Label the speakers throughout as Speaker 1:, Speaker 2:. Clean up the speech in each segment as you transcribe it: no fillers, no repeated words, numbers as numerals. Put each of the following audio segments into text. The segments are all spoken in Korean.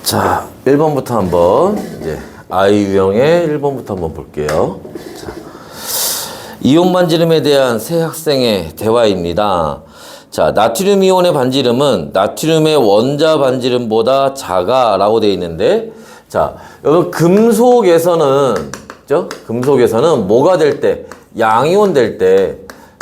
Speaker 1: 자, 1번부터 한번 이제 I 유형의 1번부터 한번 볼게요. 자, 이온 반지름에 대한 새 학생의 대화입니다. 자, 나트륨 이온의 반지름은 나트륨의 원자 반지름보다 작아라고 되어 있는데, 자, 여러분 금속에서는 그죠? 금속에서는 뭐가 될 때, 양이온 될 때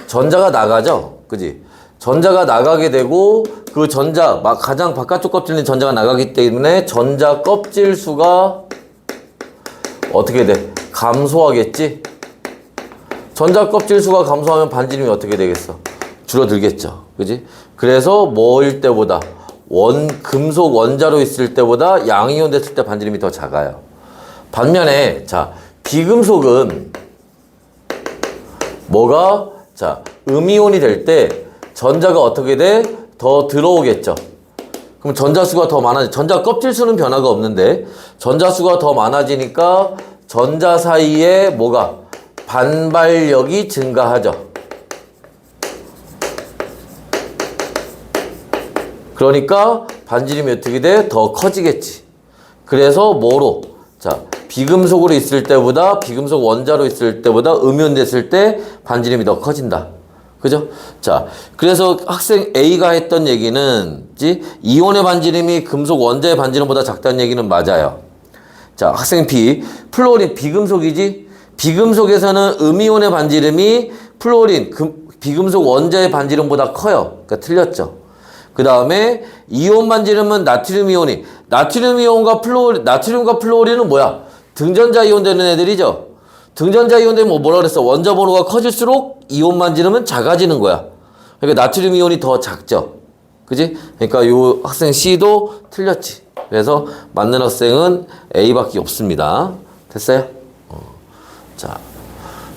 Speaker 1: 전자가 나가죠, 그지? 전자가 나가게 되고 그 전자 가장 바깥쪽 껍질인 전자가 나가기 때문에 전자 껍질 수가 어떻게 돼? 감소하겠지? 전자 껍질 수가 감소하면 반지름이 어떻게 되겠어? 줄어들겠죠. 그지? 그래서 뭐일 때보다 금속 원자로 있을 때보다 양이온 됐을 때 반지름이 더 작아요. 반면에 자, 비금속은 뭐가 자, 음이온이 될 때 전자가 어떻게 돼? 더 들어오겠죠. 그럼 전자수가 더 많아지, 전자 껍질 수는 변화가 없는데 전자수가 더 많아지니까 전자 사이에 뭐가? 반발력이 증가하죠. 그러니까 반지름이 어떻게 돼? 더 커지겠지. 그래서 뭐로? 자, 비금속으로 있을 때보다 비금속 원자로 있을 때보다 음이온 됐을 때 반지름이 더 커진다. 그죠? 자, 그래서 학생 A가 했던 얘기는 이온의 반지름이 금속 원자의 반지름보다 작다는 얘기는 맞아요. 자, 학생 B, 플로린 비금속이지? 비금속에서는 음이온의 반지름이 플로린 비금속 원자의 반지름보다 커요. 그러니까 틀렸죠. 그 다음에 이온 반지름은 나트륨 이온이, 나트륨과 플로린은 뭐야? 등전자 이온 되는 애들이죠. 등전자 이온 되면 뭐라 그랬어? 원자 번호가 커질수록 이온 반지름은 작아지는 거야. 그러니까 나트륨 이온이 더 작죠. 그지? 그러니까 요 학생 C도 틀렸지. 그래서 맞는 학생은 A밖에 없습니다. 됐어요? 자,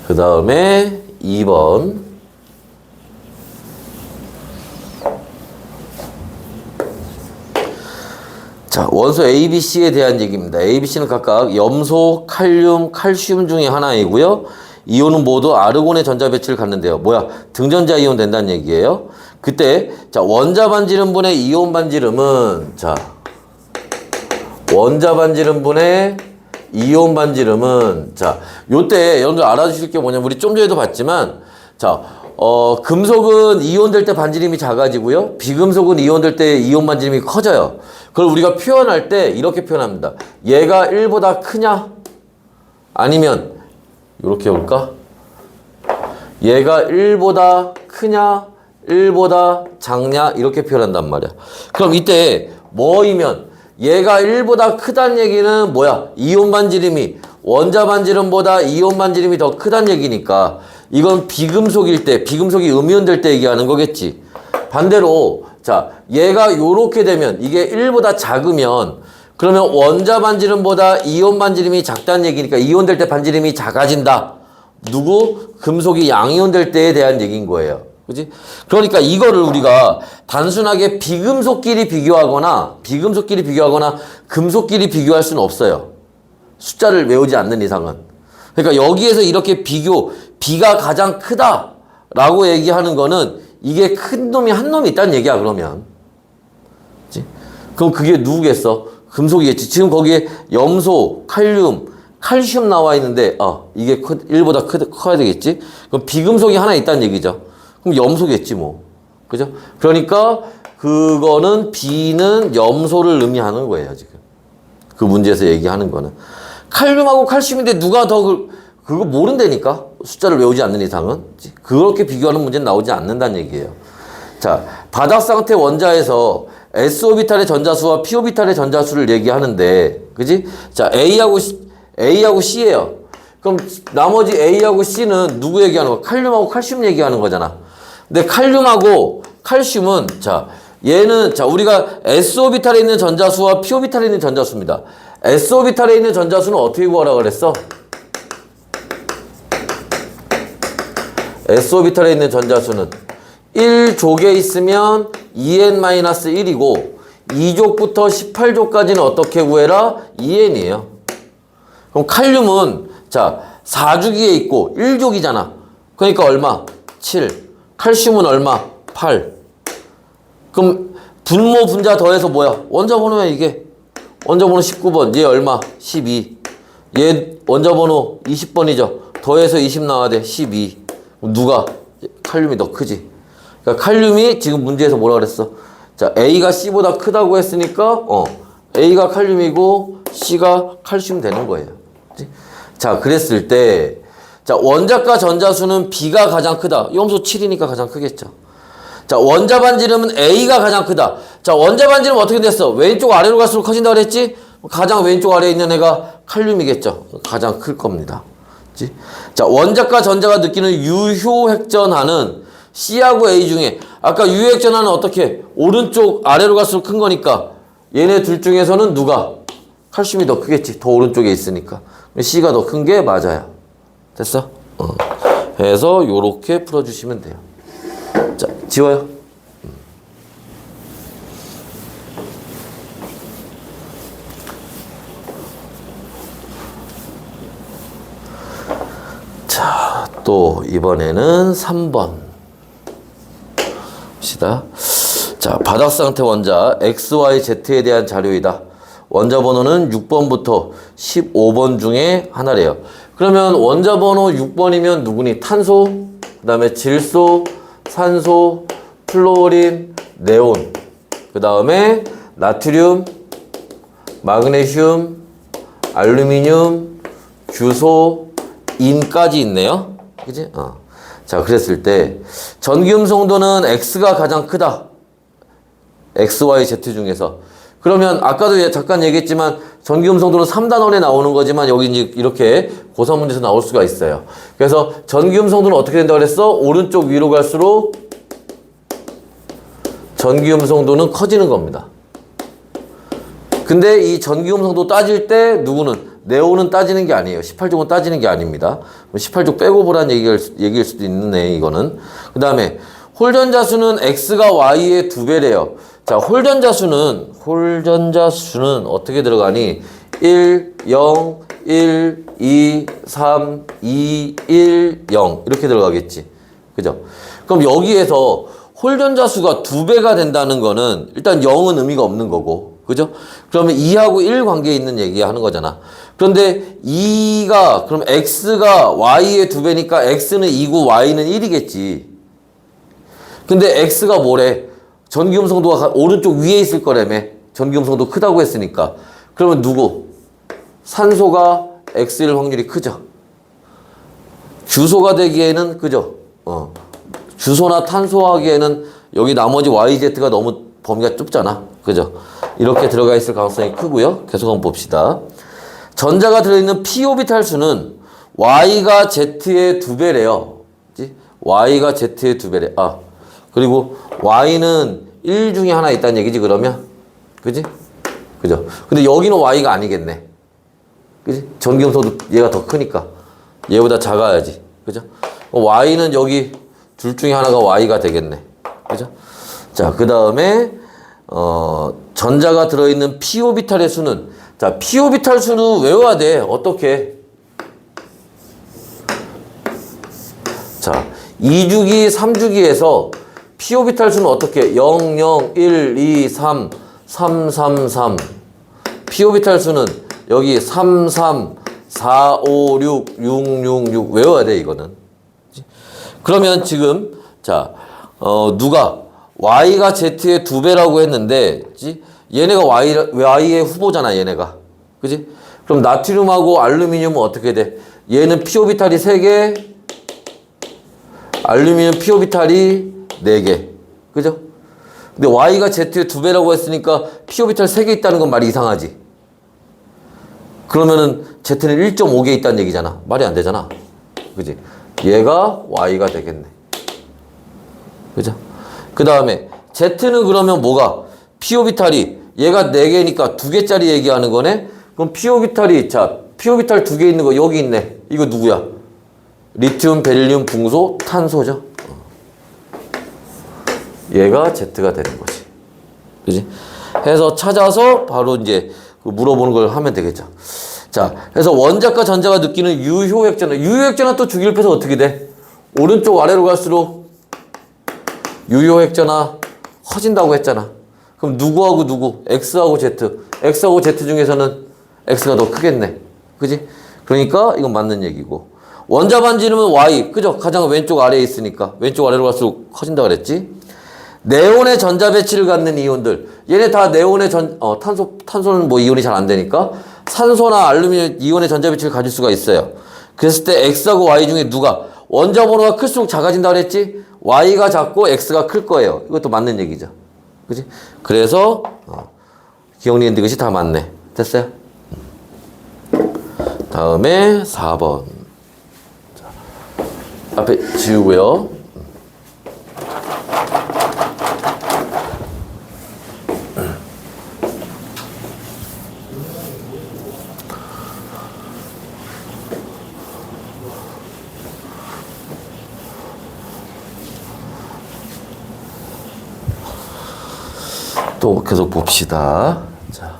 Speaker 1: 그 다음에 2번. 자, 원소 A, B, C에 대한 얘기입니다. A, B, C는 각각 염소, 칼륨, 칼슘 중에 하나이고요. 이온은 모두 아르곤의 전자 배치를 갖는데요. 뭐야? 등전자 이온 된다는 얘기예요. 그때 자, 원자 반지름분의 이온 반지름은 자, 원자 반지름분의 이온 반지름은 자, 요때 여러분들 알아주실 게 뭐냐면 우리 좀 전에도 봤지만 자, 금속은 이온 될 때 반지름이 작아지고요. 비금속은 이온 될 때 이온 반지름이 커져요. 그걸 우리가 표현할 때 이렇게 표현합니다. 얘가 1보다 크냐? 아니면 이렇게 해볼까? 얘가 1보다 크냐? 1보다 작냐? 이렇게 표현한단 말이야. 그럼 이때 뭐이면 얘가 1보다 크다는 얘기는 뭐야? 이온 반지름이 원자 반지름보다 이온 반지름이 더 크다는 얘기니까 이건 비금속일 때, 비금속이 음이온 될 때 얘기하는 거겠지. 반대로 자, 얘가 요렇게 되면 이게 1보다 작으면 그러면 원자 반지름보다 이온 반지름이 작다는 얘기니까 이온 될 때 반지름이 작아진다. 누구? 금속이 양이온 될 때에 대한 얘기인 거예요. 그지? 그러니까 이거를 우리가 단순하게 비금속끼리 비교하거나 금속끼리 비교할 수는 없어요. 숫자를 외우지 않는 이상은. 그러니까 여기에서 이렇게 B가 가장 크다라고 얘기하는 거는 이게 큰 놈이 한 놈이 있다는 얘기야, 그러면. 그치? 그럼 그게 누구겠어? 금속이겠지. 지금 거기에 염소, 칼륨, 칼슘 나와 있는데, 이게 1보다 커야 되겠지? 그럼 비금속이 하나 있다는 얘기죠. 그럼 염소겠지, 뭐. 그죠? 그러니까, 그거는 B는 염소를 의미하는 거예요, 지금. 그 문제에서 얘기하는 거는. 칼륨하고 칼슘인데 누가 더 그거 모른다니까? 숫자를 외우지 않는 이상은. 그렇게 비교하는 문제는 나오지 않는다는 얘기예요. 자, 바닥 상태 원자에서 S오비탈의 전자수와 P오비탈의 전자수를 얘기하는데, 그지? 자, A하고 C예요. 그럼 나머지 A하고 C는 누구 얘기하는 거야? 칼륨하고 칼슘 얘기하는 거잖아. 근데 칼륨하고 칼슘은, 자, 얘는, 자, 우리가 S오비탈에 있는 전자수와 P오비탈에 있는 전자수입니다. S오비탈에 있는 전자수는 어떻게 구하라고 그랬어? S오비탈에 있는 전자수는 1족에 있으면 2n-1이고 2족부터 18족까지는 어떻게 구해라? 2n이에요. 그럼 칼륨은 자 4주기에 있고 1족이잖아. 그러니까 얼마? 7. 칼슘은 얼마? 8. 그럼 분모 분자 더해서 뭐야? 원자 번호야 이게. 원자번호 19번. 얘 얼마? 12. 얘 원자번호 20번이죠. 더해서 20 나와야 돼. 12. 누가? 칼륨이 더 크지. 그러니까 칼륨이 지금 문제에서 뭐라 그랬어? 자, A가 C보다 크다고 했으니까 A가 칼륨이고 C가 칼슘 되는 거예요. 그치? 자, 그랬을 때 자, 원자과 전자수는 B가 가장 크다. 염소 7이니까 가장 크겠죠. 자, 원자 반지름은 A가 가장 크다. 자, 원자 반지름 어떻게 됐어? 왼쪽 아래로 갈수록 커진다고 그랬지? 가장 왼쪽 아래에 있는 애가 칼륨이겠죠. 가장 클 겁니다. 그치? 자, 원자과 전자가 느끼는 유효 획전하는 C하고 A 중에 아까 유효 획전하는 어떻게? 오른쪽 아래로 갈수록 큰 거니까 얘네 둘 중에서는 누가? 칼슘이 더 크겠지. 더 오른쪽에 있으니까. C가 더 큰 게 맞아요. 됐어? 해서 요렇게 풀어주시면 돼요. 자, 지워요. 자, 또 이번에는 3번 봅시다. 자, 바닥 상태 원자 XYZ에 대한 자료이다. 원자 번호는 6번부터 15번 중에 하나래요. 그러면 원자 번호 6번이면 누구니? 탄소, 그 다음에 질소, 산소, 플로린, 네온, 그 다음에 나트륨, 마그네슘, 알루미늄, 규소, 인까지 있네요. 그지? 자, 그랬을 때 전기음 성도는 X가 가장 크다. XYZ 중에서. 그러면 아까도 잠깐 얘기했지만 전기음 성도는 3단원에 나오는 거지만 여기 이제 이렇게 고3 문제에서 나올 수가 있어요. 그래서 전기음 성도는 어떻게 된다고 그랬어? 오른쪽 위로 갈수록 전기음 성도는 커지는 겁니다. 근데 이 전기음 성도 따질 때 누구는? 네온은 따지는 게 아니에요. 18족은 따지는 게 아닙니다. 18족 빼고 보라는 얘기일 수도 있네, 이거는. 그 다음에 홀전자수는 X가 Y의 2배래요. 자, 홀전자수는 어떻게 들어가니? 1, 0, 1, 2, 3, 2, 1, 0 이렇게 들어가겠지. 그죠? 그럼 여기에서 홀전자수가 2배가 된다는 거는 일단 0은 의미가 없는 거고. 그죠? 그러면 2하고 1 관계에 있는 얘기 하는 거잖아. 그런데 2가, 그럼 X가 Y의 2배니까 X는 2고 Y는 1이겠지. 근데 X가 뭐래? 전기음 성도가 오른쪽 위에 있을 거라며. 전기음 성도 크다고 했으니까. 그러면 누구? 산소가 X일 확률이 크죠. 주소가 되기에는, 그죠? 주소나 탄소 하기에는 여기 나머지 YZ가 너무 범위가 좁잖아. 그죠? 이렇게 들어가 있을 가능성이 크고요. 계속 한번 봅시다. 전자가 들어있는 p-오비탈 수는 Y가 Z의 2배래요. 그치? Y가 Z의 2배래. 그리고 Y는 1 중에 하나 있다는 얘기지, 그러면? 그지? 그죠? 근데 여기는 Y가 아니겠네. 그지? 전기음성도 얘가 더 크니까. 얘보다 작아야지. 그죠? Y는 여기 둘 중에 하나가 Y가 되겠네. 그죠? 자, 그 다음에, 전자가 들어있는 p-오비탈의 수는, 자, p-오비탈 수는 외워야 돼. 어떻게? 자, 2주기, 3주기에서 p-오비탈 수는 어떻게? 0, 0, 1, 2, 3, 3, 3, 3. p-오비탈 수는 여기 3, 3, 4, 5, 6, 6, 6, 6. 외워야 돼, 이거는. 그러면 지금, 자, 누가? Y가 Z의 2배라고 했는데, 그치? 얘네가 Y의 후보잖아, 얘네가. 그지? 그럼 나트륨하고 알루미늄은 어떻게 돼? 얘는 p-오비탈이 3개, 알루미늄 p-오비탈이 4개. 그죠? 근데 Y가 Z의 2배라고 했으니까 p-오비탈 3개 있다는 건 말이 이상하지. 그러면은 Z는 1.5개 있다는 얘기잖아. 말이 안 되잖아. 그지? 얘가 Y가 되겠네. 그죠? 그 다음에 Z는 그러면 뭐가? p-오비탈이 얘가 4개니까 2개짜리 얘기하는 거네? 그럼 p-오비탈이, 자, p-오비탈 2개 있는 거 여기 있네. 이거 누구야? 리튬, 베릴륨, 붕소, 탄소죠. 얘가 Z가 되는 거지. 그지? 해서 찾아서 바로 이제 물어보는 걸 하면 되겠죠. 자, 그래서 원자과 전자가 느끼는 유효액전화. 유효액전화 또 주기율표에서 어떻게 돼? 오른쪽 아래로 갈수록 유효액전화 커진다고 했잖아. 그럼 누구하고 누구? X하고 Z. X하고 Z 중에서는 X가 더 크겠네. 그지? 그러니까 이건 맞는 얘기고. 원자 반지름은 Y. 그죠? 가장 왼쪽 아래에 있으니까. 왼쪽 아래로 갈수록 커진다 그랬지? 네온의 전자 배치를 갖는 이온들. 얘네 다 네온의 탄소는 뭐 이온이 잘 안 되니까 산소나 알루미늄 이온의 전자 배치를 가질 수가 있어요. 그랬을 때 X하고 Y 중에 누가 원자 번호가 클수록 작아진다 그랬지? Y가 작고 X가 클 거예요. 이것도 맞는 얘기죠. 그지? 그래서 기억니은 디귿이 다 맞네. 됐어요? 다음에 4번. 자, 앞에 지우고요. 또 계속 봅시다. 자,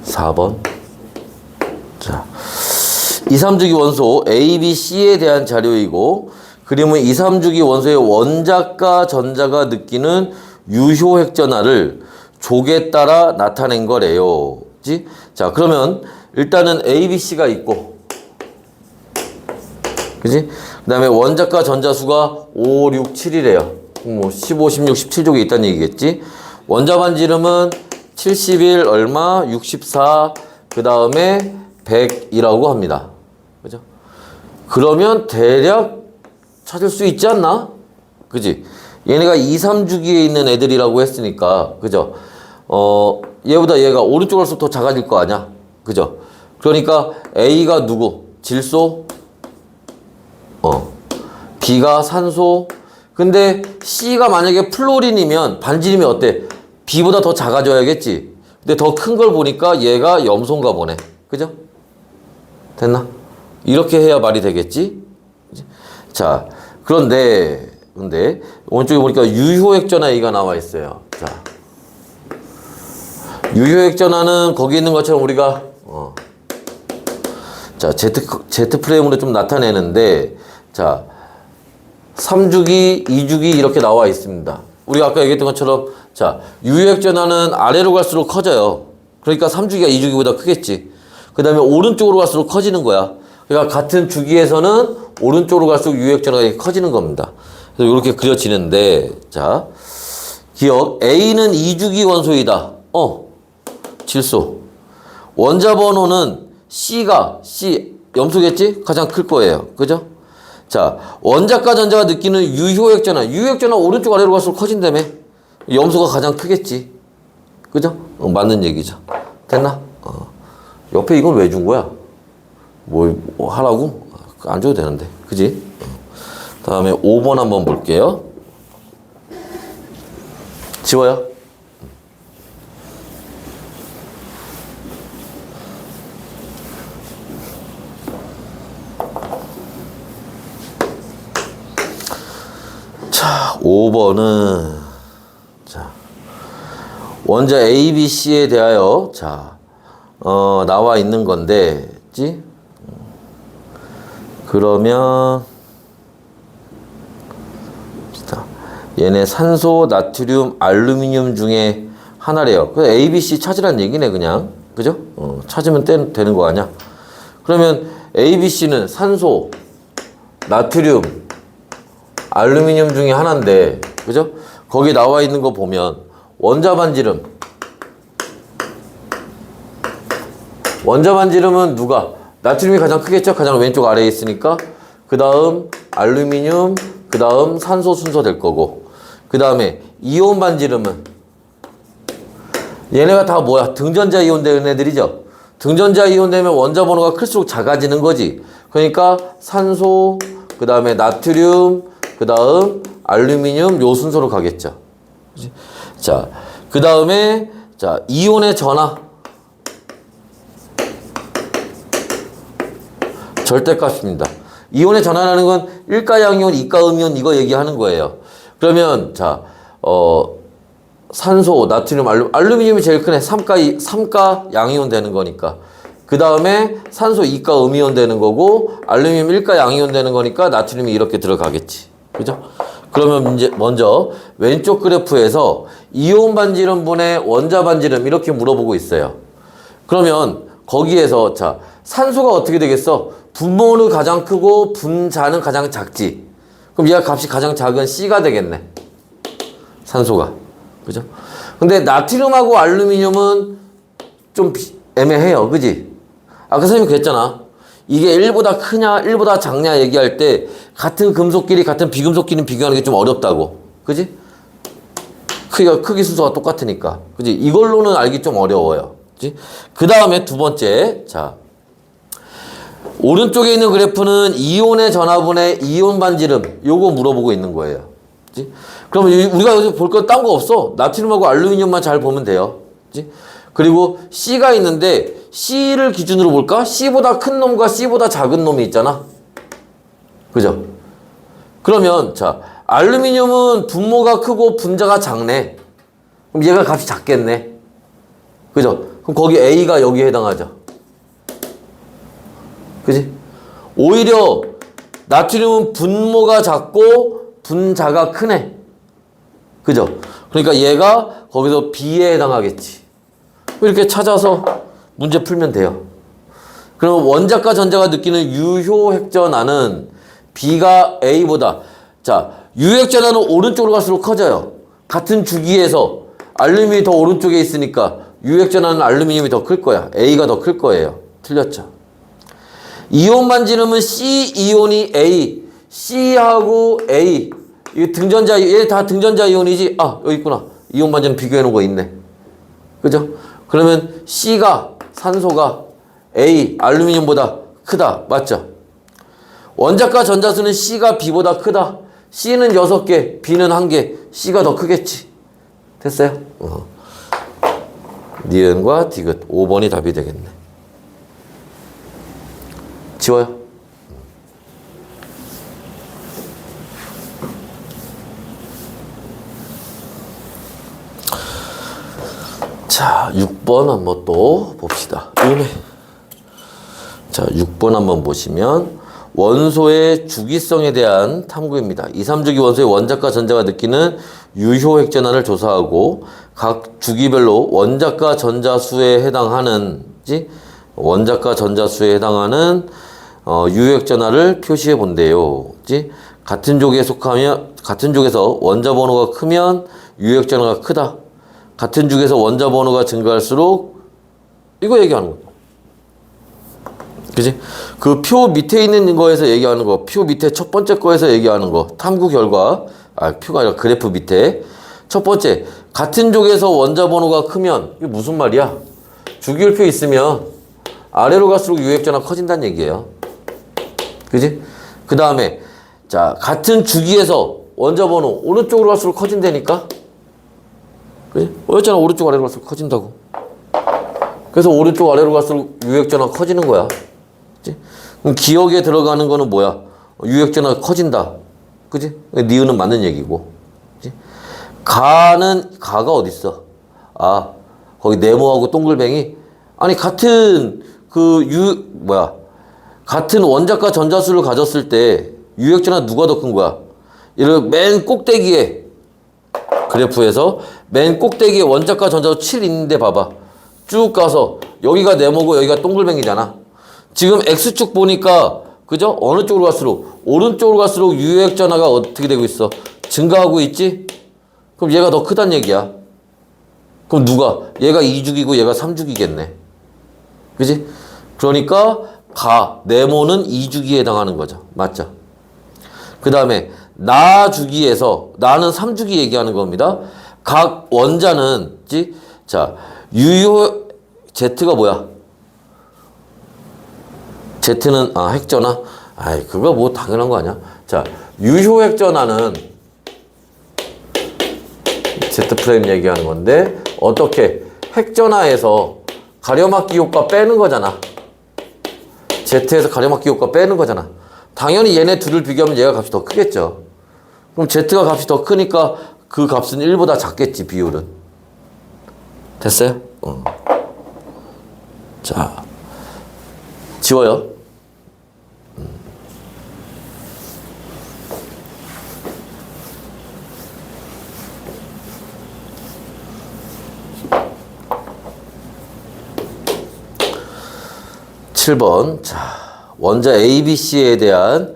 Speaker 1: 4번. 자, 2, 3주기 원소 A, B, C에 대한 자료이고 그림은 2, 3주기 원소의 원자과 전자가 느끼는 유효 핵전하를 족에 따라 나타낸 거래요. 그치? 자, 그러면 일단은 A, B, C가 있고 그지? 그 다음에 원자과 전자수가 5, 6, 7이래요. 뭐 15, 16, 17족에 있다는 얘기겠지. 원자 반지름은 71 얼마 64 그 다음에 100이라고 합니다. 그죠? 그러면 대략 찾을 수 있지 않나? 그지? 얘네가 2, 3주기에 있는 애들이라고 했으니까 그죠? 얘보다 얘가 오른쪽으로 갈수록 더 작아질 거 아니야? 그죠? 그러니까 A가 누구? 질소? B가 산소? 근데 C가 만약에 플로린이면 반지름이 어때? B보다 더 작아져야겠지. 근데 더 큰 걸 보니까 얘가 염소인가 보네. 그죠? 됐나? 이렇게 해야 말이 되겠지? 자, 그런데 오른쪽에 보니까 유효액전화 A가 나와 있어요. 자, 유효액전화는 거기 있는 것처럼 우리가 자, Z 프레임으로 좀 나타내는데 자, 3주기, 2주기 이렇게 나와 있습니다. 우리가 아까 얘기했던 것처럼 자, 유효액전하는 아래로 갈수록 커져요. 그러니까 3주기가 2주기보다 크겠지. 그 다음에 오른쪽으로 갈수록 커지는 거야. 그러니까 같은 주기에서는 오른쪽으로 갈수록 유효액전하가 커지는 겁니다. 그래서 이렇게 그려지는데 자, 기억 A는 2주기 원소이다. 질소. 원자 번호는 C가 염소겠지? 가장 클 거예요. 그죠? 자, 원자과 전자가 느끼는 유효액전하. 유효액전하 오른쪽 아래로 갈수록 커진다며. 염소가 가장 크겠지. 그죠? 맞는 얘기죠. 됐나? 옆에 이건 왜 준 거야? 뭐 하라고? 안 줘도 되는데. 그지? 다음에 5번 한번 볼게요. 지워요. 자, 5번은 자, 원자 A, B, C에 대하여 자, 나와 있는 건데, 지? 그러면 얘네 산소, 나트륨, 알루미늄 중에 하나래요. 그래서 A, B, C 찾으란 얘기네, 그냥. 그죠? 찾으면 되는 거 아니야? 그러면 A, B, C는 산소, 나트륨, 알루미늄 중에 하나인데, 그죠? 거기 나와 있는 거 보면, 원자 반지름은 누가? 나트륨이 가장 크겠죠? 가장 왼쪽 아래에 있으니까. 그 다음, 알루미늄, 그 다음, 산소 순서 될 거고. 그 다음에, 이온 반지름은? 얘네가 다 뭐야? 등전자 이온 되는 애들이죠? 등전자 이온 되면 원자 번호가 클수록 작아지는 거지. 그러니까, 산소, 그 다음에 나트륨, 그 다음 알루미늄 요 순서로 가겠죠. 그치? 자, 그 다음에 자, 이온의 전하 절대값입니다. 이온의 전하라는 건 1가 양이온, 2가 음이온 이거 얘기하는 거예요. 그러면 자, 산소, 나트륨, 알루미늄이 제일 크네. 3가 양이온 되는 거니까. 그 다음에 산소 2가 음이온 되는 거고 알루미늄 1가 양이온 되는 거니까 나트륨이 이렇게 들어가겠지. 그죠? 그러면 이제 먼저 왼쪽 그래프에서 이온 반지름분의 원자 반지름 이렇게 물어보고 있어요. 그러면 거기에서 자, 산소가 어떻게 되겠어? 분모는 가장 크고 분자는 가장 작지. 그럼 얘가 값이 가장 작은 C가 되겠네. 산소가. 그죠? 근데 나트륨하고 알루미늄은 좀 애매해요. 그지? 아까 선생님이 그랬잖아. 이게 1보다 크냐, 1보다 작냐 얘기할 때 같은 금속끼리 같은 비금속끼리 비교하는 게 좀 어렵다고. 그지? 크기 순서가 똑같으니까. 그지? 이걸로는 알기 좀 어려워요. 그지? 그 다음에 두 번째. 자. 오른쪽에 있는 그래프는 이온의 전하분의 이온 반지름. 요거 물어보고 있는 거예요. 그지? 그러면 우리가 여기서 볼 건 딴 거 없어. 나트륨하고 알루미늄만 잘 보면 돼요. 그지? 그리고 C가 있는데 C를 기준으로 볼까? C보다 큰 놈과 C보다 작은 놈이 있잖아. 그죠? 그러면 자, 알루미늄은 분모가 크고 분자가 작네. 그럼 얘가 값이 작겠네. 그죠? 그럼 거기 A가 여기에 해당하죠. 그지? 오히려 나트륨은 분모가 작고 분자가 크네. 그죠? 그러니까 얘가 거기서 B에 해당하겠지. 이렇게 찾아서 문제 풀면 돼요. 그럼 원자과 전자가 느끼는 유효 핵전하는 B가 A보다, 자, 유핵전하는 오른쪽으로 갈수록 커져요. 같은 주기에서 알루미늄이 더 오른쪽에 있으니까 유핵전하는 알루미늄이 더 클 거야. A가 더 클 거예요. 틀렸죠. 이온 반지름은 C 이온이 A, C하고 A, 이 등전자, 얘 다 등전자 이온이지? 아, 여기 있구나. 이온 반지름 비교해 놓은 거 있네. 그죠? 그러면 C가, 산소가 A, 알루미늄보다 크다. 맞죠? 원자과 전자수는 C가 B보다 크다. C는 6개, B는 1개. C가 더 크겠지. 됐어요? 니은과 디귿 5번이 답이 되겠네. 지워요. 자, 6번 한번 또 봅시다. 자, 6번 한번 보시면 원소의 주기성에 대한 탐구입니다. 2, 3주기 원소의 원자과 전자가 느끼는 유효 핵전환을 조사하고 각 주기별로 원자과 전자수에 해당하는 원자과 전자수에 해당하는 유효핵전화를 표시해 본대요. 같은 족에 속하면 같은 족에서 원자 번호가 크면 유효핵전화가 크다. 같은 족에서 원자 번호가 증가할수록 이거 얘기하는 거예요. 그지? 그 표 밑에 있는 거에서 얘기하는 거, 표 밑에 첫 번째 거에서 얘기하는 거, 탐구 결과, 표가 아니라 그래프 밑에 첫 번째, 같은 족에서 원자 번호가 크면 이게 무슨 말이야? 주기율표 있으면 아래로 갈수록 유효핵전화 커진다는 얘기예요. 그지? 그 다음에 자, 같은 주기에서 원자 번호 오른쪽으로 갈수록 커진다니까? 그지? 어였잖아. 오른쪽 아래로 갈수록 커진다고. 그래서 오른쪽 아래로 갈수록 유효핵전화 커지는 거야. 그지? 그럼 기억에 들어가는 거는 뭐야? 유효핵전화가 커진다. 그지? 니은은 맞는 얘기고. 그지? 가가 어딨어? 거기 네모하고 동글뱅이? 아니, 같은 같은 원자과 전자수를 가졌을 때 유효핵전화 누가 더 큰 거야? 이런 맨 꼭대기에 그래프에서 맨 꼭대기에 원자과 전자수 7 있는데 봐봐. 쭉 가서 여기가 네모고 여기가 동글뱅이잖아. 지금 X축 보니까 그죠? 어느 쪽으로 갈수록 오른쪽으로 갈수록 유효핵전화가 어떻게 되고 있어? 증가하고 있지? 그럼 얘가 더 크단 얘기야. 그럼 누가? 얘가 2주기고 얘가 3주기겠네. 그지? 그러니까 네모는 2주기에 해당하는 거죠. 맞죠? 그 다음에 나주기에서 나는 3주기 얘기하는 겁니다. 각 원자는 자, 유효 Z가 뭐야? Z는 핵전화? 그거 뭐 당연한 거 아니야? 자, 유효 핵전화는 Z 프레임 얘기하는 건데 어떻게 핵전화에서 가려막기 효과 빼는 거잖아. Z에서 가려막기 효과 빼는 거잖아. 당연히 얘네 둘을 비교하면 얘가 값이 더 크겠죠. 그럼 Z가 값이 더 크니까 그 값은 1보다 작겠지, 비율은. 됐어요? 자, 지워요. 7번. 자, 원자 ABC에 대한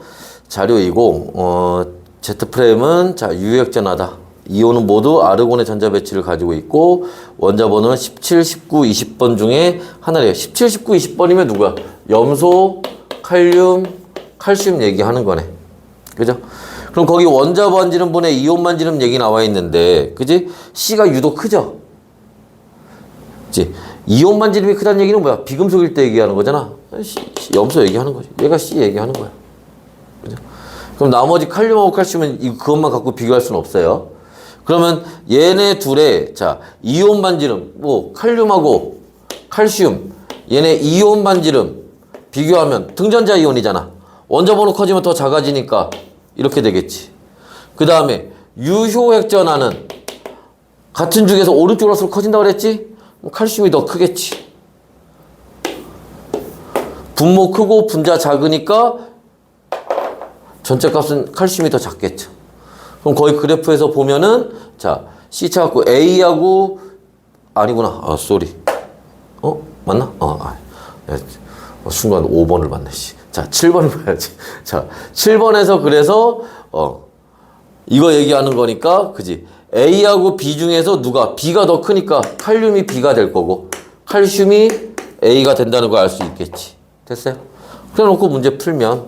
Speaker 1: 자료이고, Z프레임은, 자, 유효액전하다. 이온은 모두 아르곤의 전자 배치를 가지고 있고, 원자 번호는 17, 19, 20번 중에 하나래요. 17, 19, 20번이면 누구야? 염소, 칼륨, 칼슘 얘기하는 거네. 그죠? 그럼 거기 원자 반지름분에 이온 반지름 얘기 나와 있는데, 그지? C가 유독 크죠? 그지? 이온 반지름이 크다는 얘기는 뭐야? 비금속일 때 얘기하는 거잖아. 염소 얘기하는 거지. 얘가 C 얘기하는 거야. 그죠? 그럼 나머지 칼륨하고 칼슘은 그것만 갖고 비교할 수는 없어요. 그러면 얘네 둘의, 자, 이온 반지름, 뭐, 칼륨하고 칼슘, 얘네 이온 반지름 비교하면 등전자 이온이잖아. 원자 번호 커지면 더 작아지니까 이렇게 되겠지. 그 다음에 유효액전하는 같은 중에서 오른쪽으로 갈수록 커진다고 그랬지? 칼슘이 더 크겠지. 분모 크고 분자 작으니까 전체 값은 칼슘이 더 작겠죠. 그럼 거의 그래프에서 보면은, 자, C 찾았고 A하고, 아니구나. 아, 쏘리. 맞나? 순간 5번을 봤네, 씨. 자, 7번을 봐야지. 자, 7번에서 그래서, 이거 얘기하는 거니까, 그지? A하고 B 중에서 누가, B가 더 크니까 칼륨이 B가 될 거고, 칼슘이 A가 된다는 걸 알 수 있겠지. 됐어요? 그래 놓고 문제 풀면,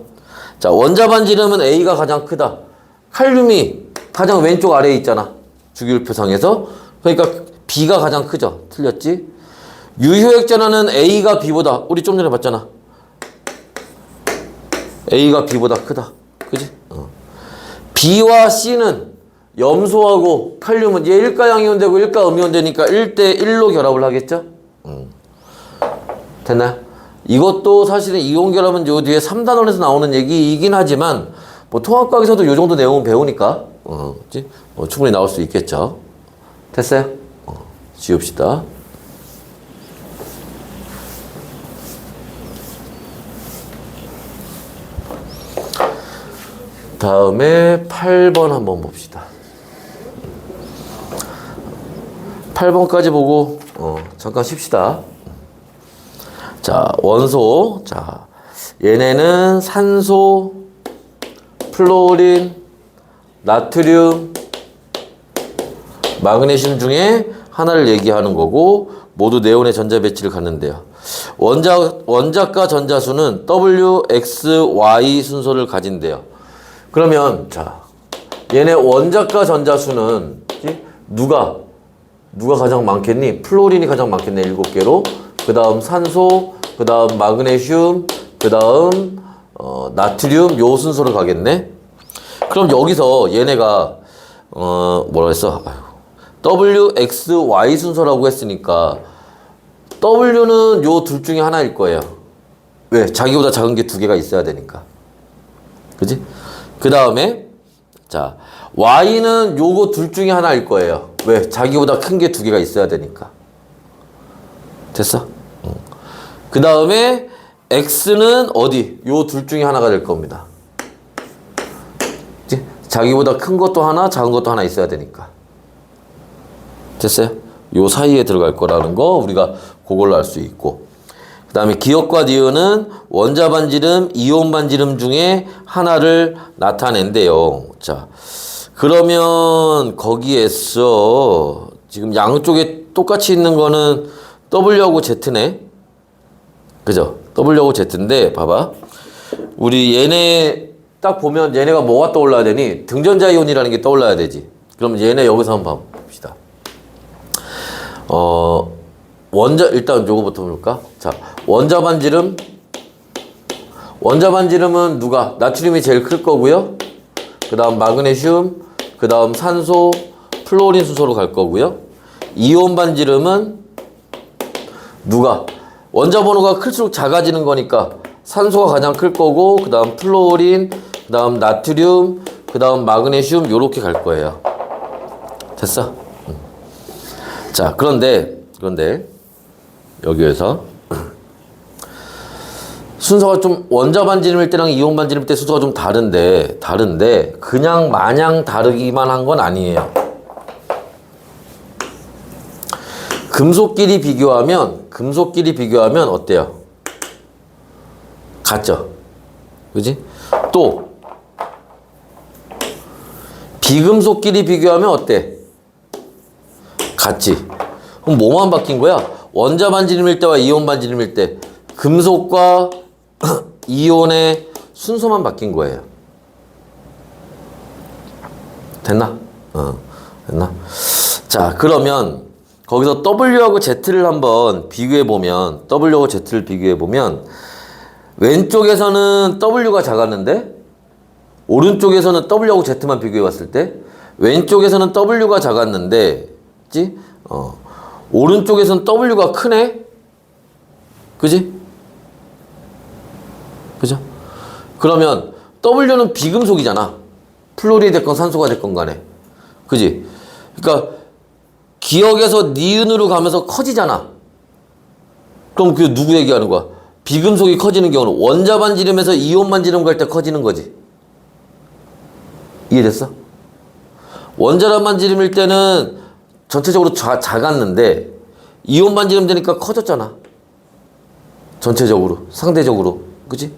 Speaker 1: 자, 원자 반지름은 A가 가장 크다. 칼륨이 가장 왼쪽 아래에 있잖아. 주기율표상에서. 그러니까 B가 가장 크죠. 틀렸지? 유효액전하는 A가 B보다, 우리 좀 전에 봤잖아. A가 B보다 크다. 그지? B와 C는 염소하고 칼륨은 얘 1가 양이온 되고 1가 음이온 되니까 1대 1로 결합을 하겠죠? 됐나요? 이것도 사실은 이온 결합은 요 뒤에 3단원에서 나오는 얘기이긴 하지만 뭐 통합과학에서도 요 정도 내용은 배우니까 충분히 나올 수 있겠죠. 됐어요? 지웁시다. 다음에 8번 한번 봅시다. 8번까지 보고 잠깐 쉽시다. 자, 원소. 자, 얘네는 산소, 플로린, 나트륨, 마그네슘 중에 하나를 얘기하는 거고 모두 네온의 전자 배치를 갖는데요. 원자과 전자수는 W, X, Y 순서를 가진대요. 그러면 자, 얘네 원자과 전자수는 누가 가장 많겠니? 플로린이 가장 많겠네. 7개로. 그 다음 산소, 그 다음 마그네슘, 그 다음 나트륨 요 순서로 가겠네. 그럼 여기서 얘네가 뭐라 했어? W, X, Y 순서라고 했으니까 W는 요 둘 중에 하나일 거예요. 왜? 자기보다 작은 게 2개가 있어야 되니까. 그지? 그 다음에 자, Y는 요거 둘 중에 하나일 거예요. 왜? 자기보다 큰 게 2개가 있어야 되니까. 됐어? 그 다음에 X는 어디? 요 둘 중에 하나가 될 겁니다. 그치? 자기보다 큰 것도 하나, 작은 것도 하나 있어야 되니까. 됐어요? 요 사이에 들어갈 거라는 거 우리가 그걸로 알 수 있고. 그 다음에 기역과 니은은 원자 반지름, 이온 반지름 중에 하나를 나타낸대요. 자, 그러면 거기에서 지금 양쪽에 똑같이 있는 거는 W하고 Z네. 그죠? W하고 Z인데 봐봐. 우리 얘네 딱 보면 얘네가 뭐가 떠올라야 되니? 등전자 이온이라는 게 떠올라야 되지. 그럼 얘네 여기서 한번 봅시다. 일단 요거부터 볼까? 자, 원자 반지름은 누가? 나트륨이 제일 클 거고요. 그 다음 마그네슘, 그 다음 산소, 플로린 순서로 갈 거고요. 이온 반지름은 누가? 원자 번호가 클수록 작아지는 거니까 산소가 가장 클 거고, 그 다음 플로린, 그 다음 나트륨, 그 다음 마그네슘 요렇게 갈 거예요. 됐어? 자, 그런데 여기에서 순서가 좀 원자 반지름일 때랑 이온 반지름일 때 순서가 좀 다른데 그냥 마냥 다르기만 한 건 아니에요. 금속끼리 비교하면 어때요? 같죠? 그지? 또 비금속끼리 비교하면 어때? 같지? 그럼 뭐만 바뀐 거야? 원자 반지름일 때와 이온 반지름일 때 금속과 이온의 순서만 바뀐 거예요. 됐나? 됐나? 자, 그러면 거기서 W하고 Z를 한번 비교해보면, W하고 Z를 비교해보면, 왼쪽에서는 W가 작았는데, 오른쪽에서는 W하고 Z만 비교해봤을 때, 왼쪽에서는 W가 작았는데, 그치? 오른쪽에서는 W가 크네? 그지? 그죠? 그러면 W는 비금속이잖아. 플로리이 됐건 산소가 됐건 간에. 그지? 그러니까 기역에서 니은으로 가면서 커지잖아. 그럼 그게 누구 얘기하는 거야? 비금속이 커지는 경우는 원자 반지름에서 이온 반지름 갈 때 커지는 거지. 이해됐어? 원자란 반지름일 때는 전체적으로 작았는데 이온 반지름 되니까 커졌잖아. 전체적으로, 상대적으로. 그지?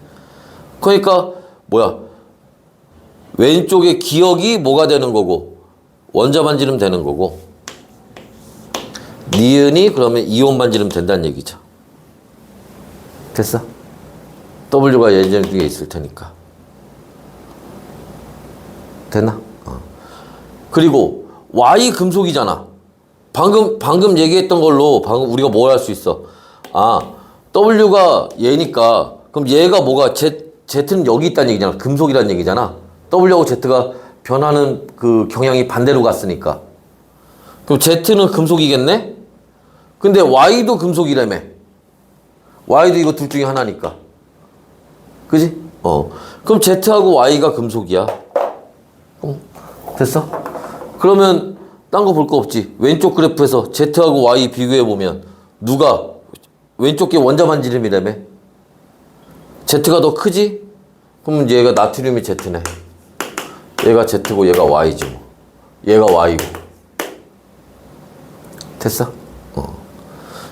Speaker 1: 그러니까 뭐야? 왼쪽에 기역이 뭐가 되는 거고 원자 반지름 되는 거고 니은이 그러면 이온 반지름 된다는 얘기죠. 됐어? W가 예전 중에 있을 테니까. 됐나? 그리고 Y 금속이잖아. 방금 얘기했던 걸로 방금 우리가 뭘 할 수 있어? W가 얘니까 그럼 얘가 뭐가 Z는 여기 있다는 얘기잖아. 금속이라는 얘기잖아. W하고 Z가 변하는 그 경향이 반대로 갔으니까. 그럼 Z는 금속이겠네? 근데 Y도 금속이라며. Y도 이거 둘 중에 하나니까. 그지? 그럼 Z하고 Y가 금속이야. 됐어? 그러면 딴 거 볼 거 없지. 왼쪽 그래프에서 Z하고 Y 비교해보면 누가 왼쪽 게 원자 반지름이라며. Z가 더 크지? 그럼 얘가 나트륨이 Z네. 얘가 Z고 얘가 Y지 뭐. 얘가 Y고. 됐어?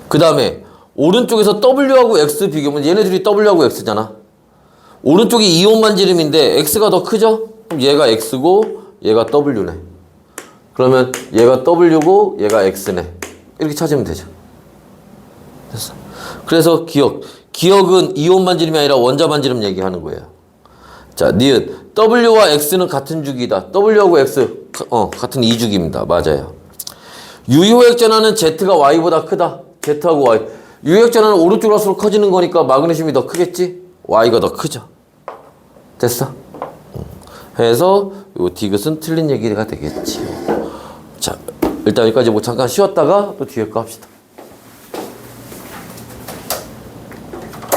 Speaker 1: 그 다음에 오른쪽에서 W하고 X 비교하면 얘네들이 W하고 X잖아. 오른쪽이 이온 반지름인데 X가 더 크죠? 그럼 얘가 X고 얘가 W네. 그러면 얘가 W고 얘가 X네. 이렇게 찾으면 되죠. 됐어? 그래서 기억은 이온 반지름이 아니라 원자 반지름 얘기하는 거예요. 자, 니은 W와 X는 같은 주기다. W하고 X 같은 이주기입니다. 맞아요. 유효액 전하는 Z가 Y보다 크다. Z하고 Y. 유효액 전하는 오른쪽으로 갈수록 커지는 거니까 마그네슘이 더 크겠지? Y가 더 크죠. 됐어? 해서 요 디귿은 틀린 얘기가 되겠지. 자, 일단 여기까지 뭐 잠깐 쉬었다가 또 뒤에 거 합시다.